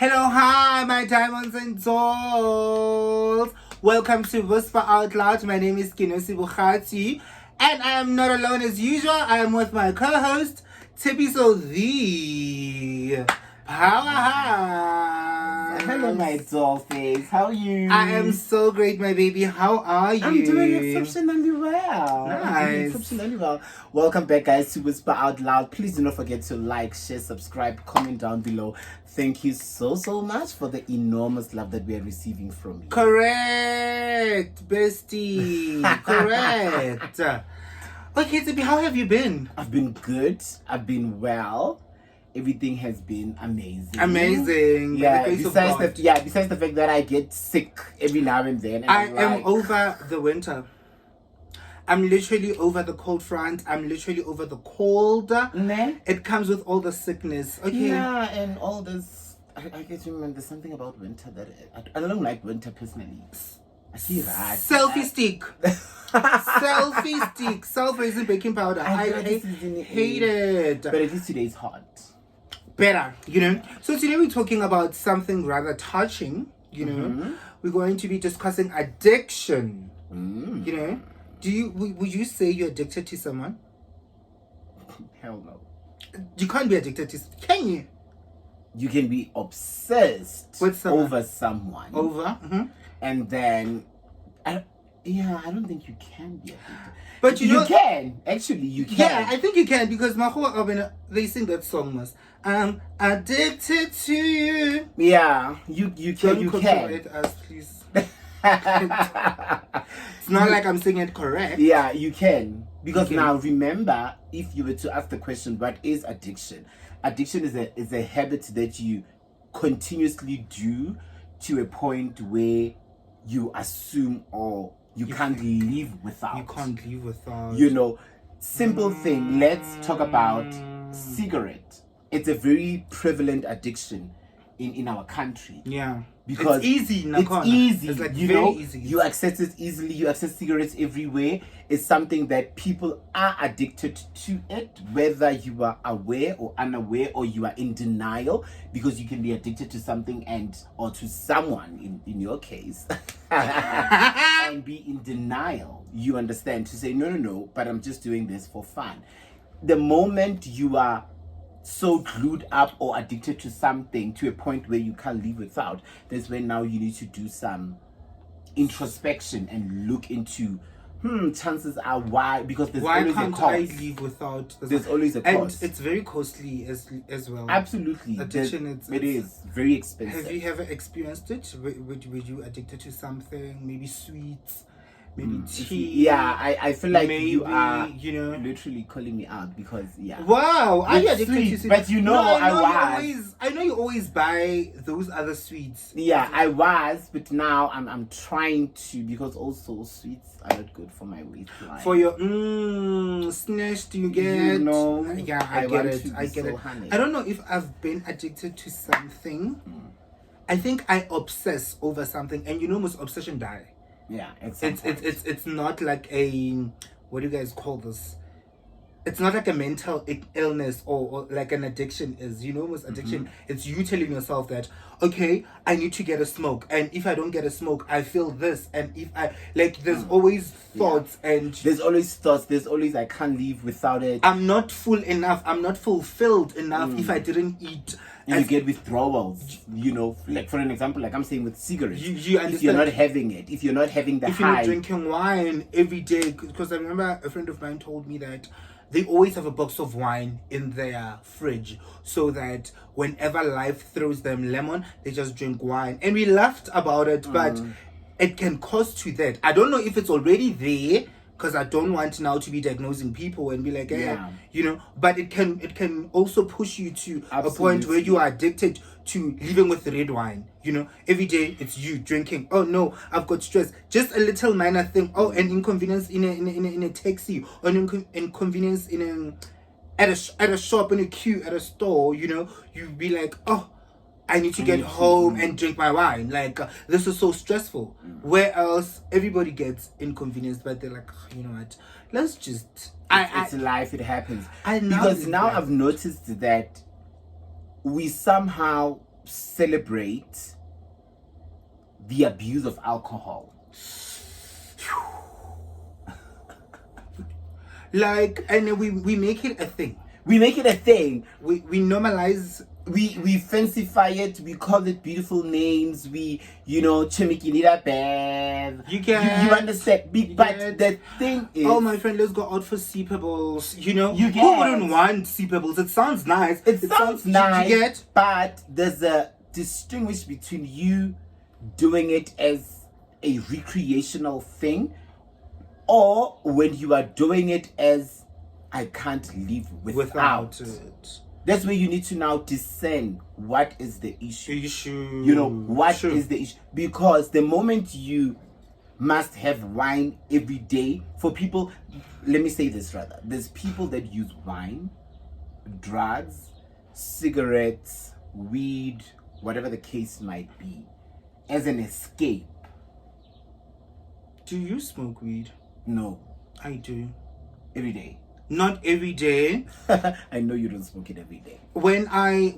Hello, hi, my diamonds and souls. Welcome to Whisper Out Loud. My name is Kinosi Bukhati, and I am not alone as usual. I am with my co-host, Tipiso the Powerhouse. Hello, my doll face. How are you? I am so great, my baby. How are you? I'm doing exceptionally well. Nice. Exceptionally well. Welcome back, guys, to Whisper Out Loud. Please do not forget to like, share, subscribe, comment down below. Thank you so much for the enormous love that we are receiving from you. Correct, bestie. Correct. Okay, Tipi, how have you been? I've been good. I've been well. Everything has been amazing. Amazing. Yeah. Besides the fact that I get sick every now and then. And I am over the winter. I'm literally over the cold front. I'm literally over the cold. Nah. It comes with all the sickness. Okay. Yeah, and all this. I get to remember. There's something about winter that I don't like winter personally. I see that. Selfie stick. Selfie stick. Self-raising baking powder. I hate it. But at least today is hot. Better, you know. So today we're talking about something rather touching, you know. We're going to be discussing addiction. You know. Would you say you're addicted to someone? Hell no. You can't be addicted to, can you? You can be obsessed with someone. Over someone. And then I don't think you can be addicted. But you know, can. Actually, you can. Yeah, I think you can, because they sing that song was I'm addicted to you. Yeah, you can. Don't copyright us, please. It's not like I'm saying it correct. Yeah, you can. Because now remember, if you were to ask the question, what is addiction? Addiction is a habit that you continuously do to a point where you assume or you can't live without. You can't live without. You know, simple thing. Let's talk about cigarette. It's a very prevalent addiction in our country. Yeah. Because it's easy. It's easy. It's like you very know, easy. You access it easily. You access cigarettes everywhere. It's something that people are addicted to it, whether you are aware or unaware, or you are in denial, because you can be addicted to something or to someone in your case and be in denial. You understand? To say no, but I'm just doing this for fun. The moment you are so glued up or addicted to something to a point where you can't live without, that's when now you need to do some introspection and look into chances are why, because there's always a cost. I live without? There's always a cost. And it's very costly as well. Absolutely. Addiction, it is very expensive. Have you ever experienced it? Were you addicted to something? Maybe sweets, maybe tea. Yeah, I feel like maybe, you are, you know, literally calling me out, because Wow, are you addicted to sweets? But you know, I know you always buy those other sweets. Yeah, I was, but now I'm trying to, because also sweets are not good for my waistline. For your snatch, do you get? You know, yeah, I get it. Honey. I don't know if I've been addicted to something. I think I obsess over something, and you know, most obsession die. Yeah, it's not like a, what do you guys call this? It's not like a mental illness or like an addiction is. You know, most addiction, it's you telling yourself that, okay, I need to get a smoke, and if I don't get a smoke, I feel this, and if I there's always thoughts, and there's always I can't live without it. I'm not full enough. I'm not fulfilled enough if I didn't eat. And you get withdrawals, you know, like for an example, like I'm saying with cigarettes. You understand? If you're not having it, if you're not having the high. If you're not drinking wine every day, because I remember a friend of mine told me that they always have a box of wine in their fridge, so that whenever life throws them lemon, they just drink wine. And we laughed about it, but it can cost you that. I don't know if it's already there, because I don't want now to be diagnosing people and be like, you know, but it can also push you to a point where you are addicted to living with red wine. You know, every day it's you drinking. Oh no, I've got stress. Just a little minor thing. Oh, an inconvenience in a taxi, or an inconvenience at a shop, in a queue at a store. You know, you be like, oh, I need to get home and drink my wine. Like, this is so stressful. Where else everybody gets inconvenienced, but they're like, you know what? Let's just. It's life. It happens. Because now I've noticed that we somehow celebrate the abuse of alcohol. Like, and we make it a thing. We make it a thing. We normalize. We fancify it. We call it beautiful names. We, chimikinida bev. You understand? But the thing is, oh, my friend, let's go out for Super Bowls. You who wouldn't want Super Bowls? It sounds nice. It sounds nice. You get? But there's a distinguish between you doing it as a recreational thing, or when you are doing it as I can't live without it. That's where you need to now discern what is the issue. What True. is the issue? Because the moment you must have wine every day, for people, let me say this rather, there's people that use wine, drugs, cigarettes, weed, whatever the case might be, as an escape. Do you smoke weed? No. I do. Every day. Not every day. I know you don't smoke it every day. When I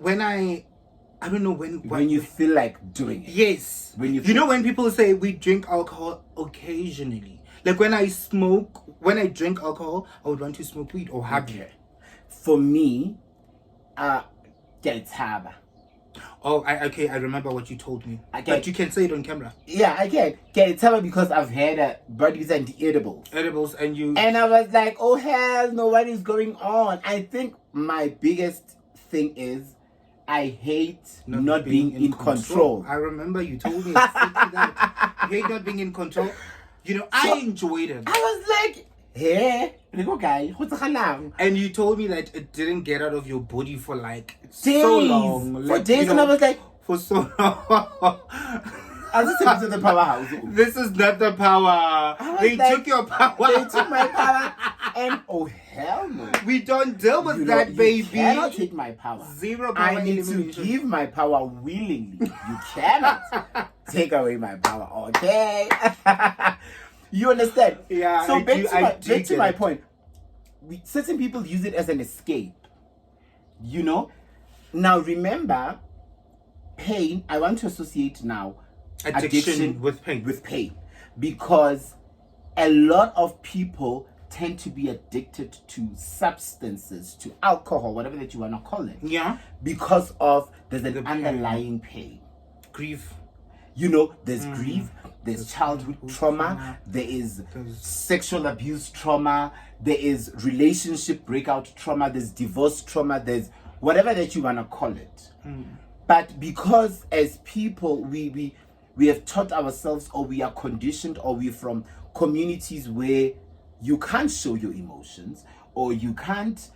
don't know when you feel like doing it. Yes. When you when people say we drink alcohol occasionally. Like when I drink alcohol, I would want to smoke weed or have it. For me, Geltaba. Oh, I remember what you told me. But you can say it on camera. Yeah, I can. Geltaba because I've had birdies and edibles. And I was like, oh hell no, what is going on? I think my biggest thing is I hate not being in control. I remember you told me that. You hate not being in control. I enjoyed it. I was like, hey, guy, and you told me that it didn't get out of your body for like days. So long. For days, and I was like, for so long. I was taken to the powerhouse. This is not the power. They took your power. They took my power. And oh hell no. We don't deal with that, baby. You cannot take my power. Zero power. I need to give my power willingly. You cannot take away my power. Okay. You understand? Yeah. So back to my point. Certain people use it as an escape. Now remember, pain. I want to associate now addiction with pain. With pain, because a lot of people tend to be addicted to substances, to alcohol, whatever that you want to call it. Yeah. Because of there's an underlying pain. Grief. There's grief, there's childhood trauma, there is sexual abuse trauma, there is relationship breakout trauma, there's divorce trauma, there's whatever that you want to call it. But because as people, we have taught ourselves, or we are conditioned, or we're from communities where you can't show your emotions, or you can't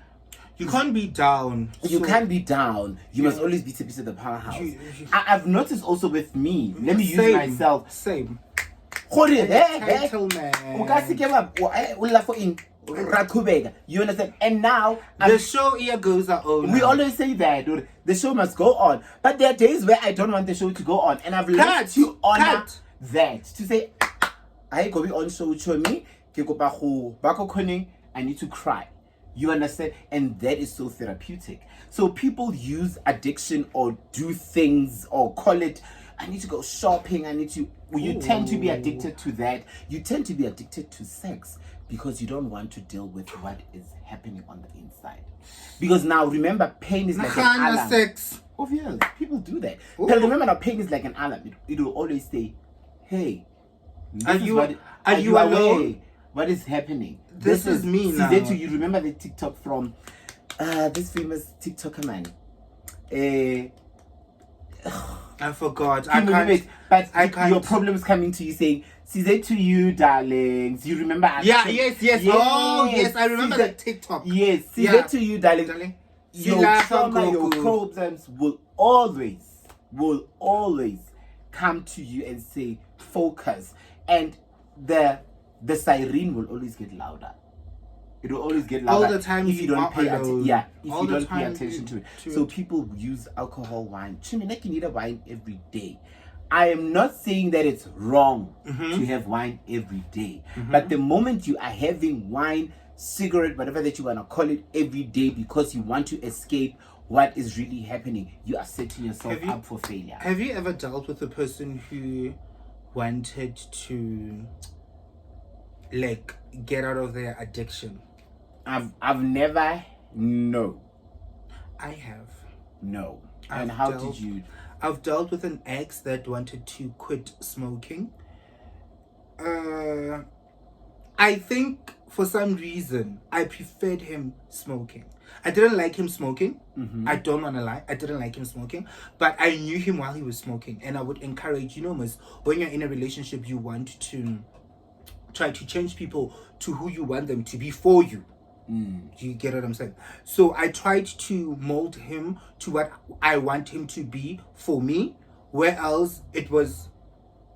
be down. You can't be down. You must always be to the powerhouse. I've noticed also with me. Let me use myself. Same. You understand? And now the show here goes on. We always say that the show must go on. But there are days where I don't want the show to go on, and I've learned to honor that. To say, I go be on show with me. I need to cry. You understand? And that is so therapeutic. So people use addiction or do things or call it, I need to go shopping, you tend to be addicted to that. You tend to be addicted to sex because you don't want to deal with what is happening on the inside. Because now remember, pain is like an alarm. Sex. Obvious, people do that. But remember now, pain is like an alarm. It will always say, hey, are you alone? What is happening? This is me now. You remember the TikTok from this famous TikToker man? I forgot. I can't. Your problem is coming to you saying, "See to you, darlings." You remember? Yes. Oh, yes. I remember that TikTok. Yes. See to you, darling. Your trauma, your problems will always come to you and say, "Focus." And the siren will always get louder. It will always get louder all the time if you don't pay attention. Yeah, if all you don't pay time attention to it. So people use alcohol, wine. Chimineki need a wine every day. I am not saying that it's wrong to have wine every day. But the moment you are having wine cigarette, whatever that you want to call it, every day because you want to escape what is really happening, you are setting yourself up for failure. Have you ever dealt with a person who wanted to like get out of their addiction? I've never. No. I have. No. And how did you? I've dealt with an ex that wanted to quit smoking. I think for some reason I preferred him smoking. I didn't like him smoking. I don't want to lie. I didn't like him smoking. But I knew him while he was smoking. And I would encourage, miss, when you're in a relationship, you want to try to change people to who you want them to be for you. You get what I'm saying? So I tried to mold him to what I want him to be for me. Where else it was,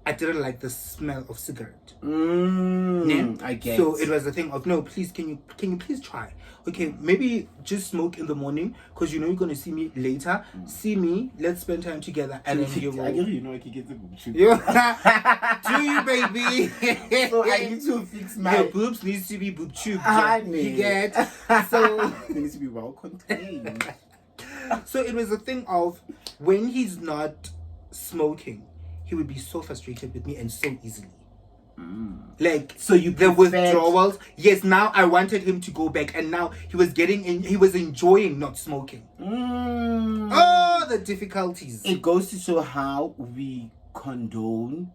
I didn't like the smell of cigarette. I get. So it was a thing of, no, please, can you please try? Okay, maybe just smoke in the morning because you're gonna see me later. See me, let's spend time together, and then you will. I can get the boob. Do you, baby? So I need to fix my your boobs needs to be boob tube. You get so they need to be well contained. So it was a thing of when he's not smoking, he would be so frustrated with me and so easily. Like, so you the withdrawals. Yes, now I wanted him to go back, and now he was enjoying not smoking. Oh, the difficulties. It goes to show how we condone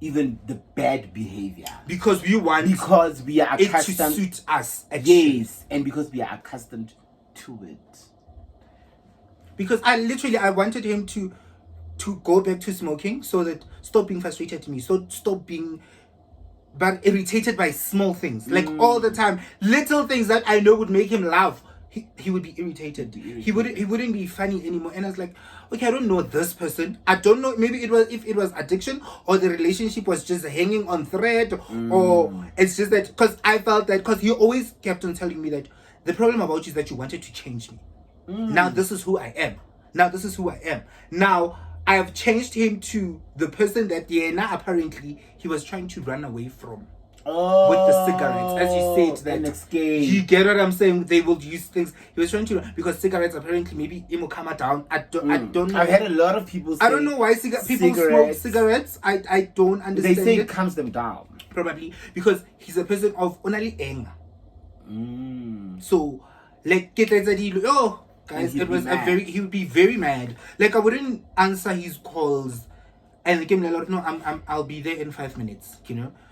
even the bad behavior because we are accustomed it to suit us. Actually. Yes, and because we are accustomed to it. Because I wanted him to go back to smoking so that stop being frustrated to me, so stop being but irritated by small things, like all the time, little things that I know would make him laugh. He would be irritated. He wouldn't be funny anymore. And I was like, okay, I don't know this person. I don't know. Maybe if it was addiction or the relationship was just hanging on thread, or it's just that because I felt that because he always kept on telling me that the problem about you is that you wanted to change me. Now this is who I am. Now I have changed him to the person that now apparently he was trying to run away from. With the cigarettes, as you said, that escape. You get what I'm saying? They will use things. He was trying to, because cigarettes apparently maybe it will come down. I don't know. I've had a lot of people say I don't know why people smoke cigarettes. I don't understand. They say it calms them down. Probably because he's a person of only anger. So like guys, it was he would be very mad. Like I wouldn't answer his calls and give me a lot. No, I'll be there in 5 minutes,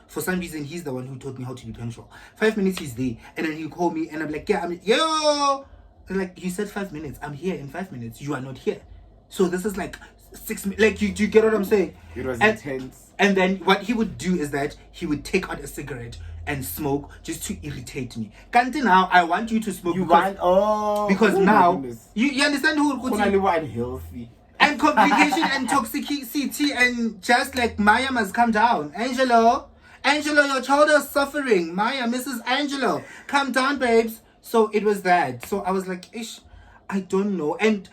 For some reason, he's the one who taught me how to be punctual. 5 minutes, he's there. And then he'll call me and I'm like, yo! And like, you said 5 minutes. I'm here in 5 minutes. You are not here. So this is like 6 minutes. Like, you get what I'm saying? It was intense. And then what he would do is that he would take out a cigarette and smoke just to irritate me. Kanti now, I want you to smoke because now, you understand who unhealthy. And complication and toxicity and just like Maya must come down. Angelo, your child is suffering. Maya, Mrs. Angelo, come down, babes. So it was that. So I was like, I don't know. And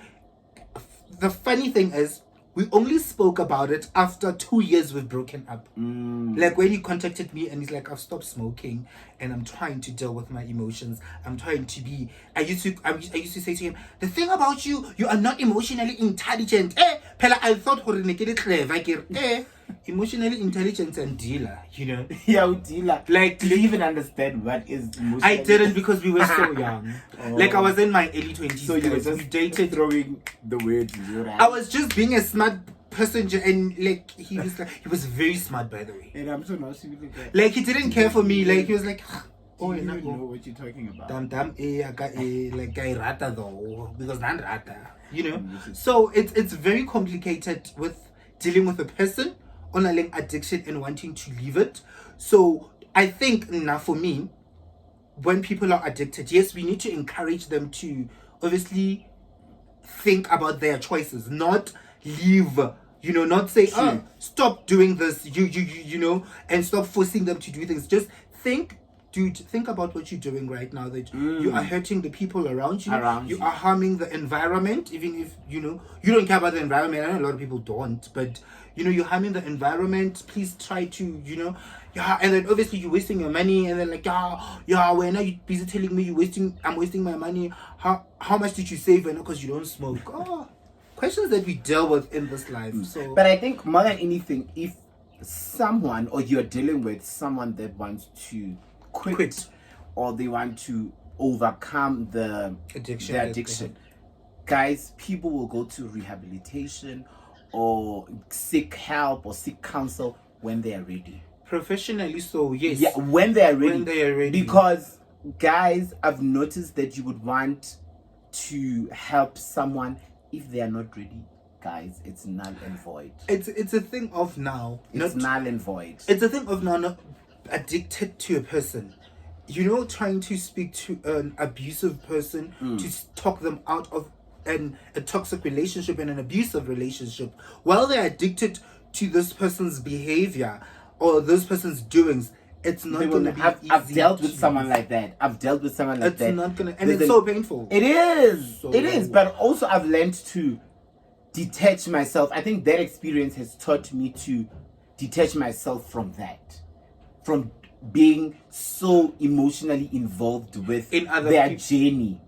the funny thing is, we only spoke about it after 2 years we've broken up. Like when he contacted me and he's like, I've stopped smoking and I'm trying to deal with my emotions. I'm trying to be. I used to say to him, the thing about you are not emotionally intelligent. Pela, I thought clever. Emotionally intelligent and dealer, Yeah, dealer. Like, do you even understand what is emotional? I didn't because we were so young. Like I was in my early 20s. So you were just dated, throwing the words in your eyes. I was just being a smart person, and like he was very smart, by the way. And I'm so not like he didn't care for me. Like he was like, oh, you know what you're talking about. Like I rata though, because I'm rata, So it's very complicated with dealing with a person on a addiction and wanting to leave it. So I think now for me, when people are addicted, yes, we need to encourage them to obviously think about their choices, not leave, not say, stop doing this, and stop forcing them to do things. Just think dude, think about what you're doing right now. That you are hurting the people around you. You you. are harming the environment. Even if you don't care about the environment. I know a lot of people don't, but you're harming the environment. Please try to yeah. And then obviously you're wasting your money. And then like yeah. When now you busy telling me I'm wasting my money. How much did you save? And because you don't smoke. Questions that we deal with in this life. So, but I think more than anything, if someone or you're dealing with someone that wants to quit. Or they want to overcome the addiction. Guys, people will go to rehabilitation or seek help or seek counsel when they are ready. Professionally, so yes. Yeah, when they are ready. When they are ready. Because, guys, I've noticed that you would want to help someone if they are not ready. Guys, it's null and void. It's a thing of now. It's null and void. It's a thing of now, not addicted to a person. Trying to speak to an abusive person to talk them out of a toxic relationship and an abusive relationship while they're addicted to this person's behavior or this person's doings. It's not going to be easy. I've dealt with someone like that. It's not going to, and it's so painful. It is. But also I've learned to detach myself. I think that experience has taught me to detach myself from that. From being so emotionally involved with their journey.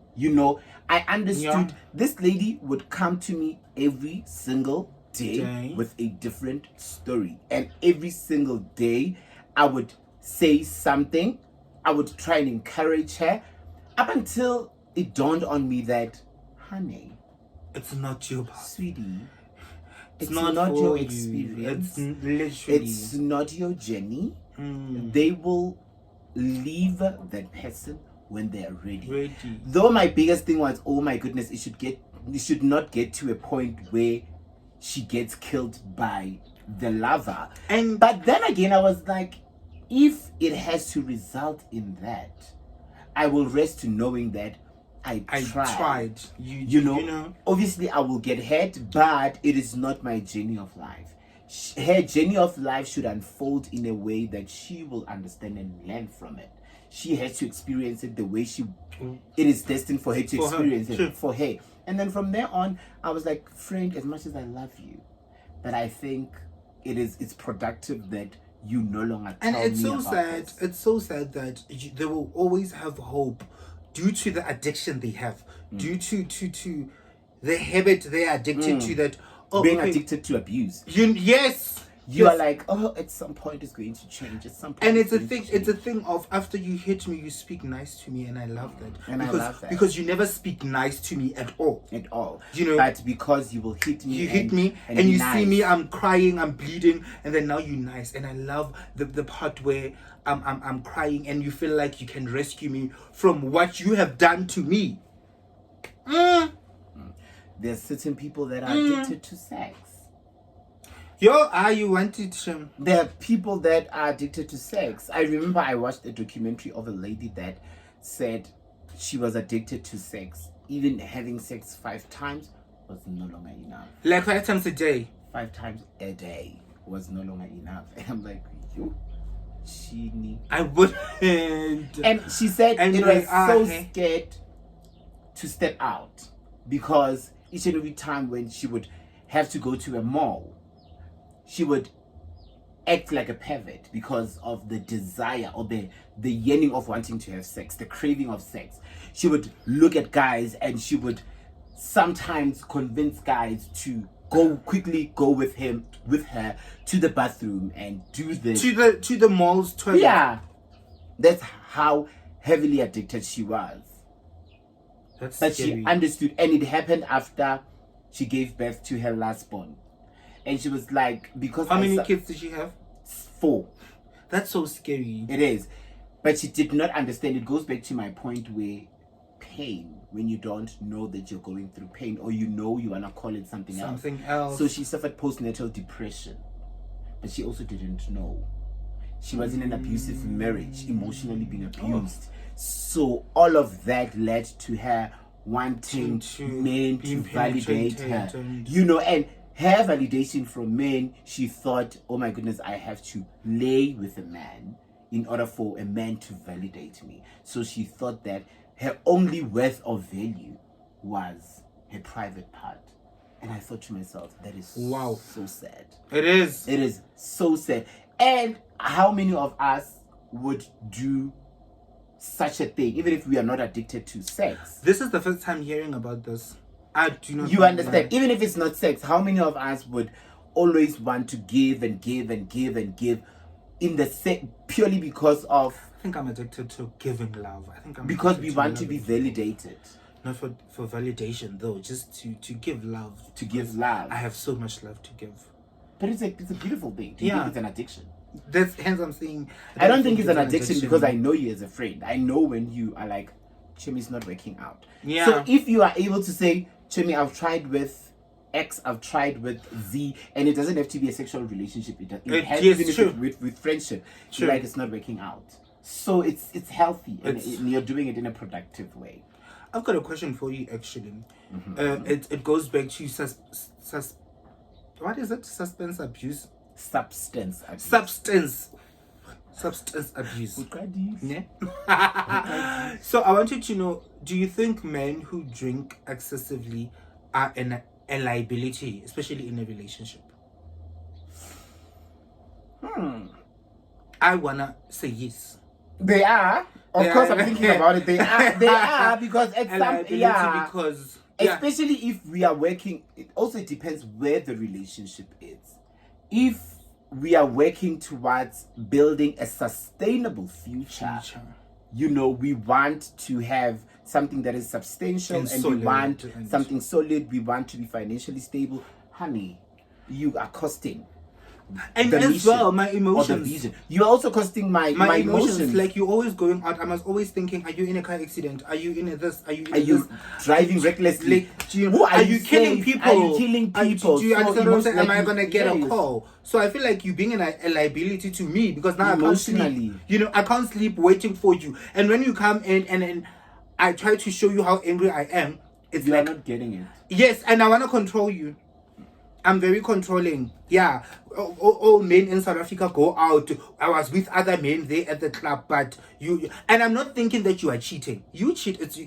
I understood this lady would come to me every single day with a different story. And every single day I would say something. I would try and encourage her up until it dawned on me that, honey, it's not your part. Sweetie. It's not your experience. It's literally. It's not your journey. They will leave that person when they are ready. Though my biggest thing was, oh my goodness, it should not get to a point where she gets killed by the lover. But then again, I was like, if it has to result in that, I will rest to knowing that I tried. Obviously I will get hurt, but it is not my journey of life. Her journey of life should unfold in a way that she will understand and learn from it. She has to experience it the way it is destined for her to experience it for her. And then from there on, I was like, friend, as much as I love you, but I think it's productive that you no longer tell me about this. And it's so sad that they will always have hope due to the addiction they have, due to the habit they are addicted to, that being addicted to abuse. You are like, at some point it's going to change. At some point, and it's a thing of, after you hit me, you speak nice to me, and I love that. Because you never speak nice to me at all. But because you will hit me, and you see me, I'm crying, I'm bleeding, and then now you're nice, and I love the part where I'm crying, and you feel like you can rescue me from what you have done to me. There's certain people that are addicted to sex. You wanted to. There are people that are addicted to sex. I remember I watched a documentary of a lady that said she was addicted to sex. Even having sex 5 times was no longer enough. Like 5 times a day? 5 times a day was no longer enough. And I'm like, I wouldn't. And she said it was so scared to step out. Because each and every time when she would have to go to a mall, she would act like a pervert because of the desire or the yearning of wanting to have sex, the craving of sex. She would look at guys and she would sometimes convince guys to quickly go with her to the bathroom and do this. To the mall's toilet. Yeah. That's how heavily addicted she was. But she understood, and it happened after she gave birth to her last born. And she was like, because how many kids did she have? 4. That's so scary. It is. But she did not understand. It goes back to my point where pain, when you don't know that you're going through pain, or you want to call it something else. So she suffered postnatal depression. But she also didn't know. She was in an abusive marriage, emotionally being abused. So all of that led to her wanting men to validate her. And her validation from men, she thought, oh my goodness, I have to lay with a man in order for a man to validate me. So she thought that her only worth of value was her private part. And I thought to myself, that is wow, so sad. It is. It is so sad. And how many of us would do such a thing, even if we are not addicted to sex? This is the first time hearing about this. I do not. You understand? Even if it's not sex, how many of us would always want to give and give and give and give in the purely because of? I think I'm addicted to giving love. I think I'm because we want to be validated. Not for validation though, just to give love. To give love. I have so much love to give. But it's a beautiful thing. Do you think it's an addiction? That's hence I'm saying. I don't think it's an addiction because I know you as a friend. I know when you are like, Chimi's not working out. Yeah. So if you are able to say, Chimi, I've tried with X, I've tried with Z, and it doesn't have to be a sexual relationship. It has to be with friendship. True. Like it's not working out. So it's healthy and you're doing it in a productive way. I've got a question for you actually. It goes back to what is it? Substance abuse. Substance abuse. Yeah. So I wanted to know, do you think men who drink excessively are a liability, especially in a relationship? I wanna say yes. They are. Of course, I'm thinking about it. They are because at some because especially if we are working. It also depends where the relationship is. If we are working towards building a sustainable future, you know, we want to have something that is substantial and we want something solid. We want to be financially stable. Honey, you are costing. And as well, my emotions. You're also costing my emotions. Like you're always going out. I'm always thinking, are you in a car accident? Are you in a this? Are you driving recklessly? Like, are you killing people? Are you killing people? Do you understand what I'm saying? Am I gonna get a call? So I feel like you being a liability to me because now emotionally, I can't sleep. You know, I can't sleep waiting for you. And when you come in and then I try to show you how angry I am, it's you're not getting it. Yes, and I wanna control you. I'm very controlling. Yeah, all men in South Africa go out. I was with other men there at the club, but you and I'm not thinking that you are cheating. You cheat. It's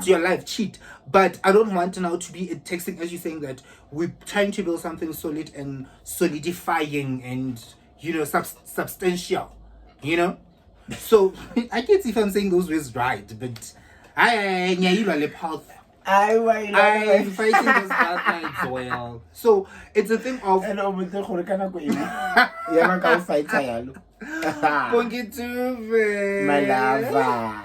your life. Cheat. But I don't want now to be texting as you saying that we're trying to build something solid and solidifying and substantial. You know. So I can't see if I'm saying those words right, but I'm fighting those bad nights well. So it's a thing of my lover.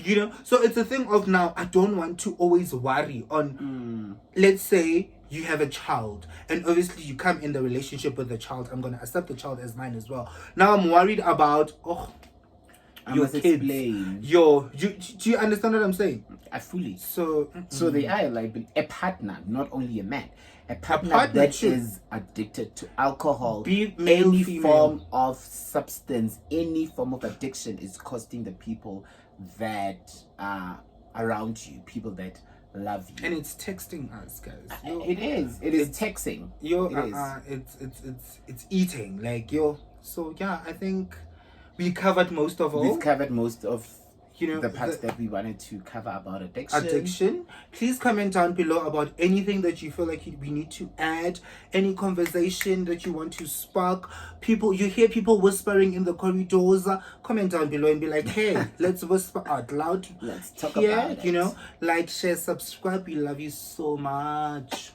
You know, so it's a thing of now I don't want to always worry on let's say you have a child and obviously you come in the relationship with the child. I'm gonna accept the child as mine as well. Now I'm worried about your kids. Do you understand what I'm saying? I fully. So they are like a partner, not only a man. A partner that is addicted to alcohol, any form of substance, any form of addiction is costing the people that are around you, people that love you. And it's texting us, guys. It is texting. It's eating. Like so yeah, I think we covered most of all. We've covered most of the parts that we wanted to cover about addiction. Please comment down below about anything that you feel like we need to add, any conversation that you want to spark. You hear people whispering in the corridors, comment down below and be like, hey, let's whisper out loud. Let's talk about it. Like, share, subscribe. We love you so much.